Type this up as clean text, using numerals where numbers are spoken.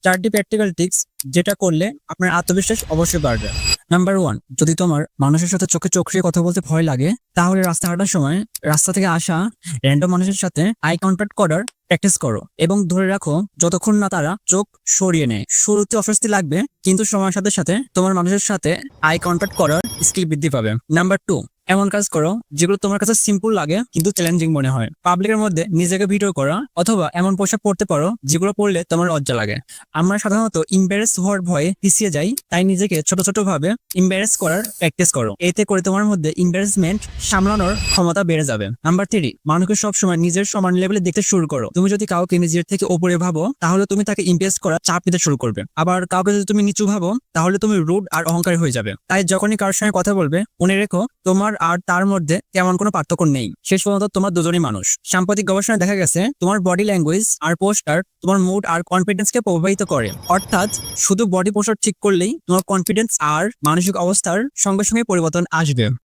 4টি practical tips যেটা করলে আপনার আত্মবিশ্বাস অবশ্যই বাড়বে। নাম্বার 1, যদি তোমার মানুষের সাথে চোখে চোখ রেখে কথা বলতে ভয় লাগে, তাহলে রাস্তা হাঁটার সময় রাস্তা থেকে আসা র্যান্ডম মানুষের সাথে আই কন্ট্যাক্ট করার প্র্যাকটিস করো এবং ধরে রাখো যতক্ষণ না তারা চোখ সরিয়ে নেয়। শুরুতে অস্বস্তি লাগবে, কিন্তু সময়ের সাথে সাথে তোমার মানুষের সাথে আই কন্ট্যাক্ট করার স্কিল বৃদ্ধি পাবে। নাম্বার 2, এমন কাজ করো যেগুলো তোমার কাছে সিম্পল লাগে কিন্তু চ্যালেঞ্জিং মনে হয়। পাবলিকের মধ্যে নিজেকে ভিডিও করা অথবা এমন পোশাক পরতে পারো যেগুলো পরলে তোমার লজ্জা লাগে। আমরা সাধারণত ইম্বারেস হওয়ার ভয়ে পিছিয়ে যাই, তাই নিজেকে ছোট ছোট ভাবে ইম্বারেস করার প্র্যাকটিস করো। এতে করে তোমার মধ্যে ইম্বারেসমেন্ট সামলানোর ক্ষমতা বেড়ে যাবে। নাম্বার 3, মানুষকে সবসময় নিজের সমান লেভেলে দেখতে শুরু করো। তুমি যদি কাউকে নিজের থেকে উপরে ভাবো, তাহলে তুমি তাকে ইমপ্রেস করার চাপ নিতে শুরু করবে। আবার কাউকে যদি তুমি নিচু ভাবো, তাহলে তুমি রুড আর অহংকারী হয়ে যাবে। তাই যখনই কারোর সঙ্গে কথা বলবে, মনে রেখো তোমার আর তার মধ্যে তেমন কোনো পার্থক্য নেই। শেষ পর্যন্ত তোমরা দুজনই মানুষ। সাম্প্রতিক গবেষণায় দেখা গেছে তোমার বডি ল্যাঙ্গুয়েজ আর পোস্টার তোমার মুড আর কনফিডেন্সকে প্রভাবিত করে। অর্থাৎ শুধু বডি পোস্টার ঠিক করলেই তোমার কনফিডেন্স আর মানসিক অবস্থার সঙ্গে সঙ্গে পরিবর্তন আসবে।